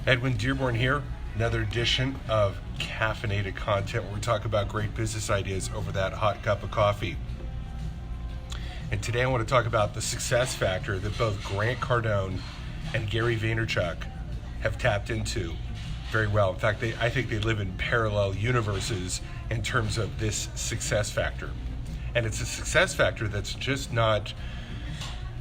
Edwin Dearborn here, another edition of caffeinated content where we talk about great business ideas over that hot cup of coffee. And today I want to talk about the success factor that both Grant Cardone and Gary Vaynerchuk have tapped into very well. In fact, I think they live in parallel universes in terms of this success factor. And it's a success factor that's just not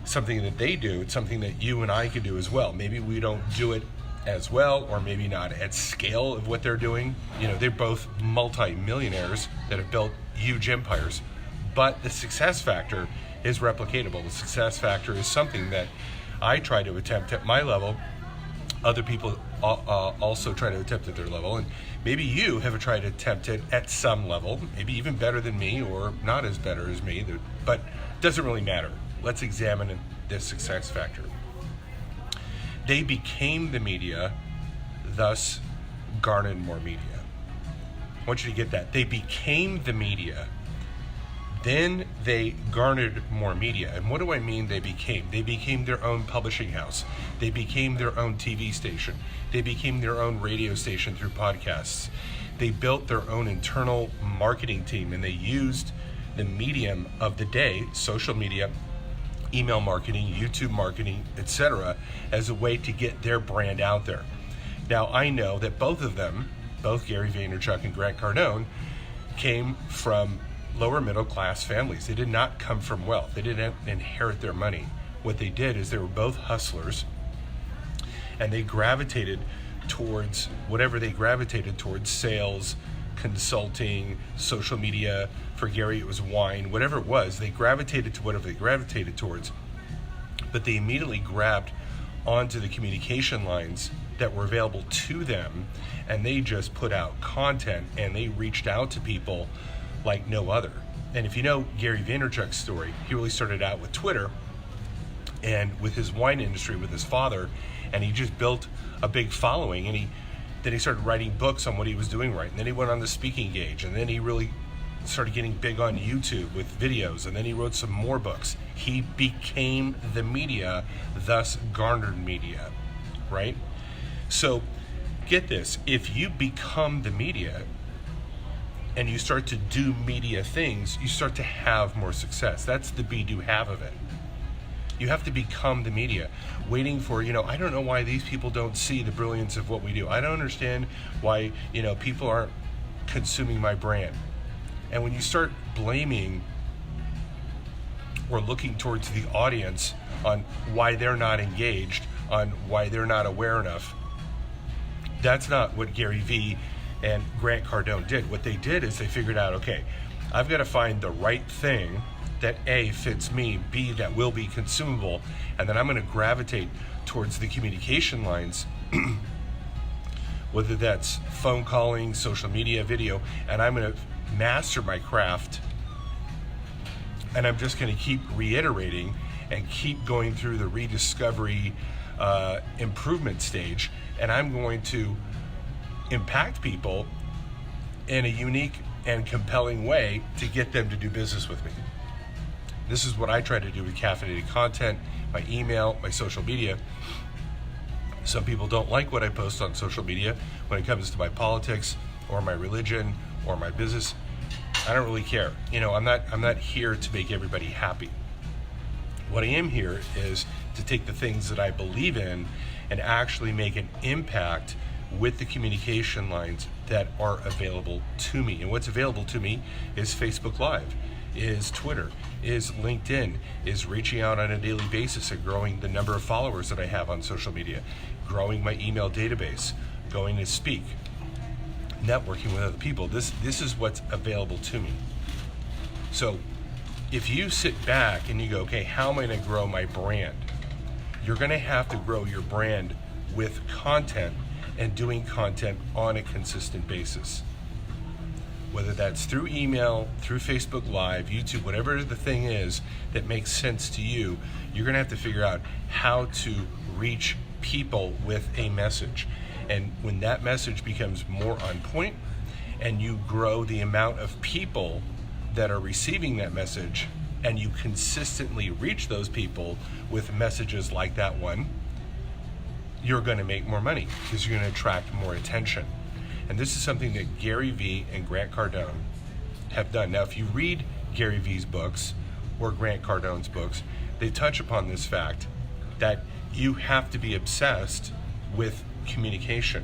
something that they do, it's something that you and I can do as well. Maybe we don't do it as well, or maybe not at scale of what they're doing. You know, they're both multi-millionaires that have built huge empires, but the success factor is replicatable. The success factor is something that I try to attempt at my level. Other people also try to attempt at their level, and maybe you have tried to attempt it at some level, maybe even better than me or not as better as me, but it doesn't really matter. Let's examine this success factor. They became the media, thus garnered more media. I want you to get that. They became the media, then they garnered more media. And what do I mean they became? They became their own publishing house. They became their own TV station. They became their own radio station through podcasts. They built their own internal marketing team, and they used the medium of the day, social media, email marketing, YouTube marketing, etc., as a way to get their brand out there. Now, I know that both of them, both Gary Vaynerchuk and Grant Cardone, came from lower middle class families. They did not come from wealth. They didn't inherit their money. What they did is they were both hustlers, and they gravitated towards whatever they gravitated towards: sales, consulting, social media. For Gary, it was wine. Whatever it was, they gravitated to whatever they gravitated towards, but they immediately grabbed onto the communication lines that were available to them, and they just put out content, and they reached out to people like no other. And if you know Gary Vaynerchuk's story, he really started out with Twitter and with his wine industry with his father, and he just built a big following, and then he started writing books on what he was doing right, and then he went on the speaking gauge, and then he really started getting big on YouTube with videos, and then he wrote some more books. He became the media, thus garnered media, right? So get this, if you become the media and you start to do media things, you start to have more success. That's the be do have of it. You have to become the media. Waiting for, I don't know why these people don't see the brilliance of what we do. I don't understand why, people aren't consuming my brand. And when you start blaming or looking towards the audience on why they're not engaged, on why they're not aware enough, that's not what Gary V and Grant Cardone did. What they did is they figured out, okay, I've got to find the right thing that A, fits me, B, that will be consumable, and then I'm going to gravitate towards the communication lines, whether that's phone calling, social media, video, and I'm going to master my craft, and I'm just going to keep reiterating and keep going through the rediscovery improvement stage, and I'm going to impact people in a unique and compelling way to get them to do business with me. This is what I try to do with caffeinated content, my email, my social media. Some people don't like what I post on social media when it comes to my politics or my religion or my business. I don't really care. I'm not here to make everybody happy. What I am here is to take the things that I believe in and actually make an impact with the communication lines that are available to me. And what's available to me is Facebook Live, is Twitter, is LinkedIn, is reaching out on a daily basis and growing the number of followers that I have on social media, growing my email database, going to speak, networking with other people. This is what's available to me. So if you sit back and you go, okay, how am I going to grow my brand? You're going to have to grow your brand with content and doing content on a consistent basis. Whether that's through email, through Facebook Live, YouTube, whatever the thing is that makes sense to you, you're going to have to figure out how to reach people with a message. And when that message becomes more on point and you grow the amount of people that are receiving that message, and you consistently reach those people with messages like that one, you're going to make more money because you're going to attract more attention. And this is something that Gary Vee and Grant Cardone have done. Now, if you read Gary Vee's books or Grant Cardone's books, they touch upon this fact that you have to be obsessed with communication.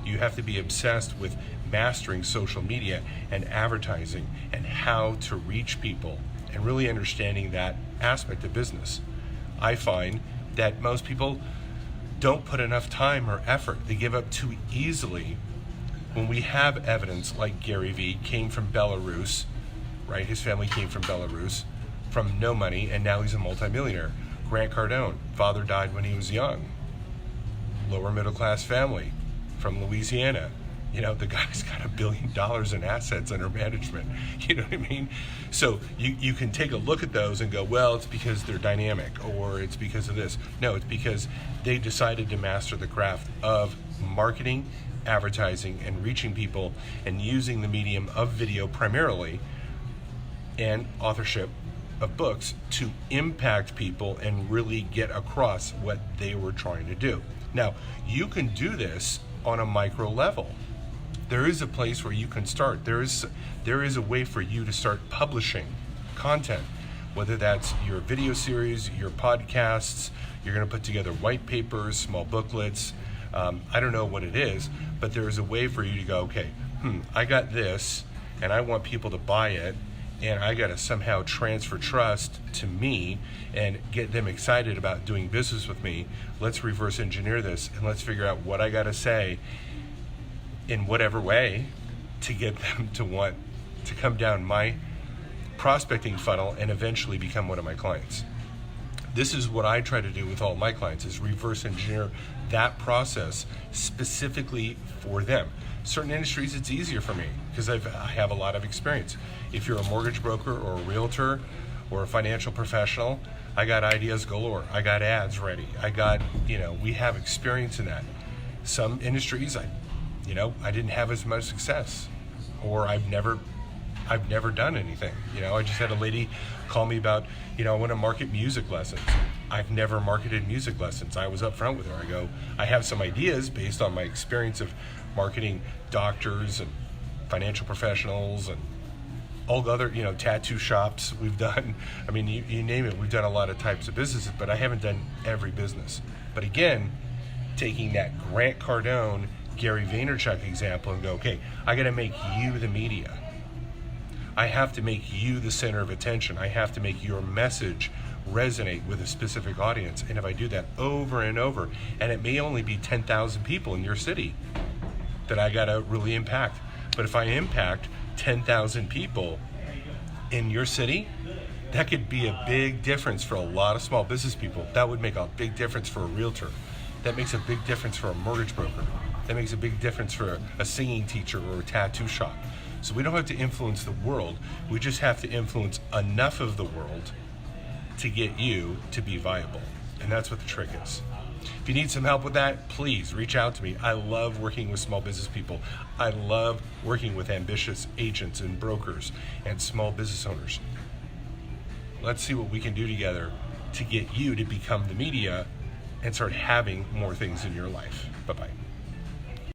You have to be obsessed with mastering social media and advertising and how to reach people and really understanding that aspect of business. I find that most people don't put enough time or effort. They give up too easily when we have evidence like Gary Vee came from Belarus, right? His family came from Belarus, from no money, and now he's a multimillionaire. Grant Cardone, father died when he was young. Lower middle class family from Louisiana. You know, the guy's got $1 billion in assets under management. You know what I mean? So you can take a look at those and go, well, it's because they're dynamic, or it's because of this. No, it's because they decided to master the craft of marketing, advertising, and reaching people, and using the medium of video primarily, and authorship of books to impact people and really get across what they were trying to do. Now, you can do this on a micro level. There is a place where you can start. There is a way for you to start publishing content, whether that's your video series, your podcasts. You're going to put together white papers, small booklets. I don't know what it is, but there is a way for you to go, okay, I got this, and I want people to buy it, and I got to somehow transfer trust to me and get them excited about doing business with me. Let's reverse engineer this, and let's figure out what I got to say in whatever way to get them to want to come down my prospecting funnel and eventually become one of my clients. This is what I try to do with all my clients, is reverse engineer that process specifically for them. Certain industries, it's easier for me because I have a lot of experience. If you're a mortgage broker or a realtor or a financial professional, I got ideas galore. I got ads ready. We have experience in that. Some industries, I didn't have as much success, or I've never done anything. I just had a lady call me about, I want to market music lessons. I've never marketed music lessons. I was upfront with her. I go, I have some ideas based on my experience of marketing doctors and financial professionals and all the other, tattoo shops we've done. I mean, you name it. We've done a lot of types of businesses, but I haven't done every business. But again, taking that Grant Cardone, Gary Vaynerchuk example and go, okay, I got to make you the media. I have to make you the center of attention. I have to make your message resonate with a specific audience. And if I do that over and over, and it may only be 10,000 people in your city that I got to really impact. But if I impact 10,000 people in your city, that could be a big difference for a lot of small business people. That would make a big difference for a realtor. That makes a big difference for a mortgage broker. That makes a big difference for a singing teacher or a tattoo shop. So we don't have to influence the world. We just have to influence enough of the world to get you to be viable. And that's what the trick is. If you need some help with that, please reach out to me. I love working with small business people. I love working with ambitious agents and brokers and small business owners. Let's see what we can do together to get you to become the media and start having more things in your life. Bye-bye.